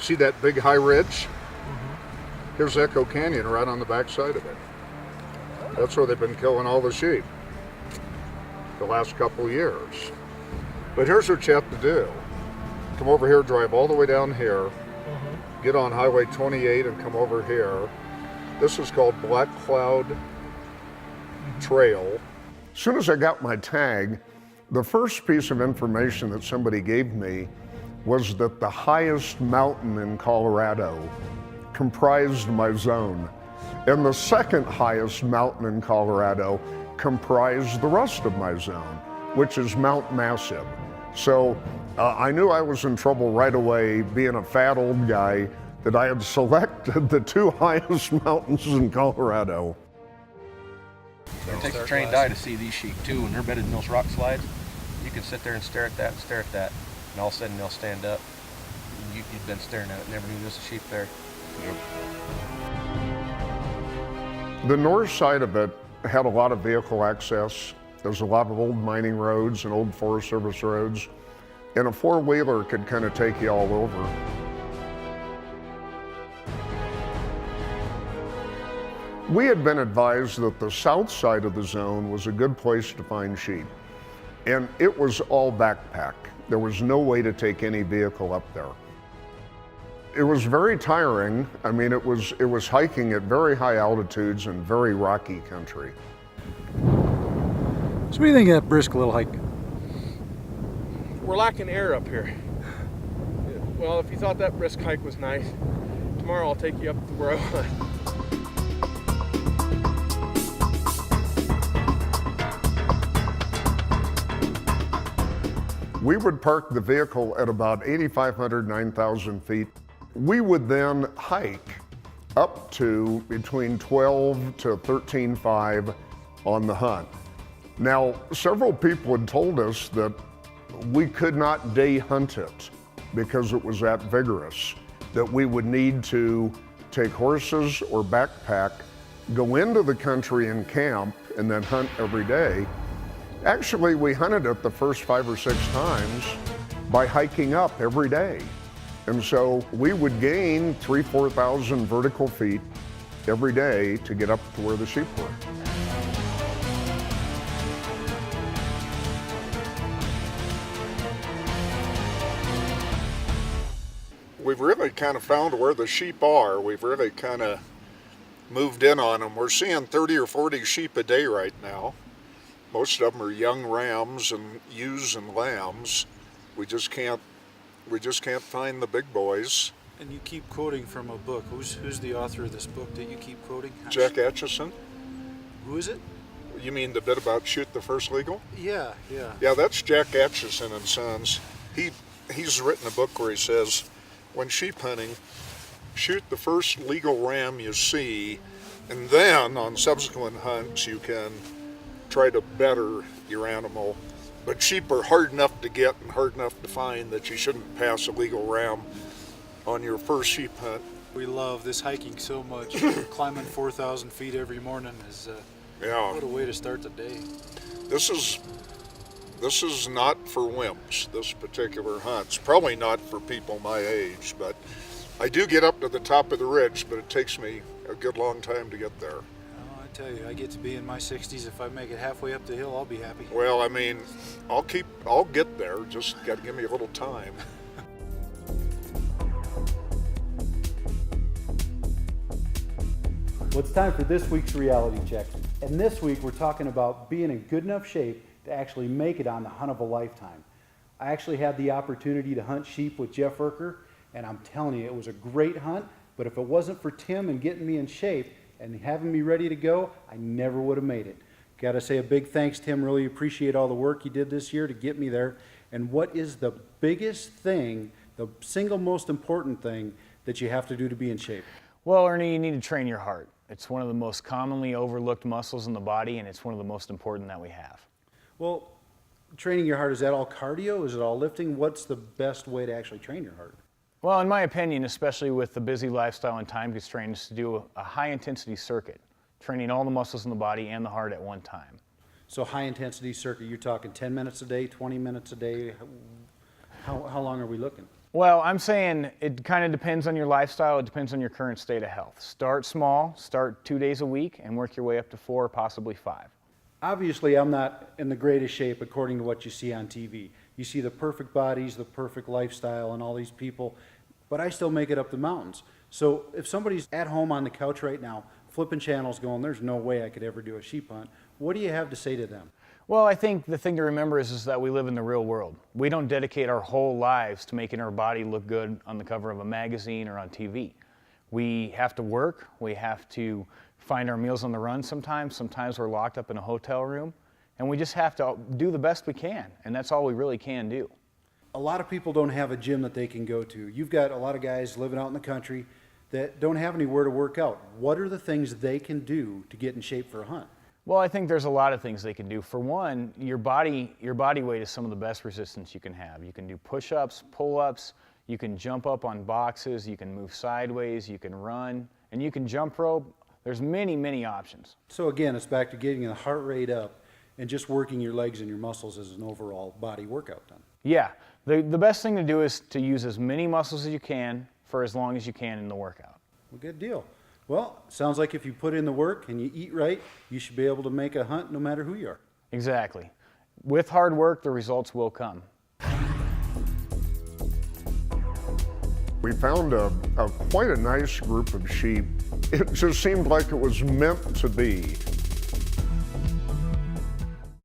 See that big high ridge? Here's Echo Canyon right on the back side of it. That's where they've been killing all the sheep the last couple of years. But here's what you have to do. Come over here, drive all the way down here, get on Highway 28 and come over here. This is called Black Cloud Trail. As soon as I got my tag, the first piece of information that somebody gave me was that the highest mountain in Colorado comprised my zone, and the second highest mountain in Colorado comprised the rest of my zone, which is Mount Massive. So I knew I was in trouble right away, being a fat old guy, that I had selected the two highest mountains in Colorado. It takes a trained eye to see these sheep too. When they're bedded in those rock slides, you can sit there and stare at that and stare at that, and all of a sudden they'll stand up. You've been staring at it, never knew there was a sheep there. The north side of it had a lot of vehicle access. There's a lot of old mining roads and old Forest Service roads, and a four-wheeler could kind of take you all over. We had been advised that the south side of the zone was a good place to find sheep, and it was all backpack. There was no way to take any vehicle up there. It was very tiring. I mean, it was hiking at very high altitudes and very rocky country. So what do you think of that brisk little hike? We're lacking air up here. Well, if you thought that brisk hike was nice, tomorrow I'll take you up to where I hunt. We would park the vehicle at about 8,500, 9,000 feet. We would then hike up to between 12 to 13,500 on the hunt. Now, several people had told us that we could not day hunt it because it was that vigorous, that we would need to take horses or backpack, go into the country and camp, and then hunt every day. Actually, we hunted it the first 5 or 6 times by hiking up every day. And so we would gain 3,000, 4,000 vertical feet every day to get up to where the sheep were. We've really kind of found where the sheep are. We've really kind of moved in on them. We're seeing 30 or 40 sheep a day right now. Most of them are young rams and ewes and lambs. We just can't find the big boys. And you keep quoting from a book. Who's the author of this book that you keep quoting? Jack Atchison. Who is it? You mean the bit about shoot the first legal? Yeah. Yeah, that's Jack Atchison and Sons. He's written a book where he says, when sheep hunting, shoot the first legal ram you see, and then on subsequent hunts you can try to better your animal. But sheep are hard enough to get and hard enough to find that you shouldn't pass a legal ram on your first sheep hunt. We love this hiking so much. Climbing 4,000 feet every morning is what a way to start the day. This is not for wimps, this particular hunt. It's probably not for people my age, but I do get up to the top of the ridge, but it takes me a good long time to get there. I tell you, I get to be in my 60s. If I make it halfway up the hill, I'll be happy. Well, I mean, I'll get there, just gotta give me a little time. Well, it's time for this week's reality check. And this week we're talking about being in good enough shape to actually make it on the hunt of a lifetime. I actually had the opportunity to hunt sheep with Jeff Erker, and I'm telling you, it was a great hunt, but if it wasn't for Tim and getting me in shape and having me ready to go, I never would have made it. Got to say a big thanks, Tim. Really appreciate all the work you did this year to get me there. And what is the biggest thing, the single most important thing that you have to do to be in shape? Well, Ernie, you need to train your heart. It's one of the most commonly overlooked muscles in the body, and it's one of the most important that we have. Well, training your heart, is that all cardio? Is it all lifting? What's the best way to actually train your heart? Well, in my opinion, especially with the busy lifestyle and time constraints, to do a high-intensity circuit, training all the muscles in the body and the heart at one time. So high-intensity circuit, you're talking 10 minutes a day, 20 minutes a day? How long are we looking? Well, I'm saying it kind of depends on your lifestyle. It depends on your current state of health. Start small, start 2 days a week, and work your way up to 4, possibly 5. Obviously, I'm not in the greatest shape according to what you see on TV. You see the perfect bodies, the perfect lifestyle, and all these people, but I still make it up the mountains. So if somebody's at home on the couch right now, flipping channels going, there's no way I could ever do a sheep hunt, what do you have to say to them? Well, I think the thing to remember is that we live in the real world. We don't dedicate our whole lives to making our body look good on the cover of a magazine or on TV. We have to work, we have to find our meals on the run sometimes we're locked up in a hotel room, and we just have to do the best we can, and that's all we really can do. A lot of people don't have a gym that they can go to. You've got a lot of guys living out in the country that don't have anywhere to work out. What are the things they can do to get in shape for a hunt? Well, I think there's a lot of things they can do. For one, your body weight is some of the best resistance you can have. You can do push-ups, pull-ups, you can jump up on boxes, you can move sideways, you can run, and you can jump rope. There's many, many options. So again, it's back to getting the heart rate up and just working your legs and your muscles as an overall body workout then. Yeah, the best thing to do is to use as many muscles as you can for as long as you can in the workout. Well, good deal. Well, sounds like if you put in the work and you eat right, you should be able to make a hunt no matter who you are. Exactly. With hard work, the results will come. We found quite a nice group of sheep. It just seemed like it was meant to be.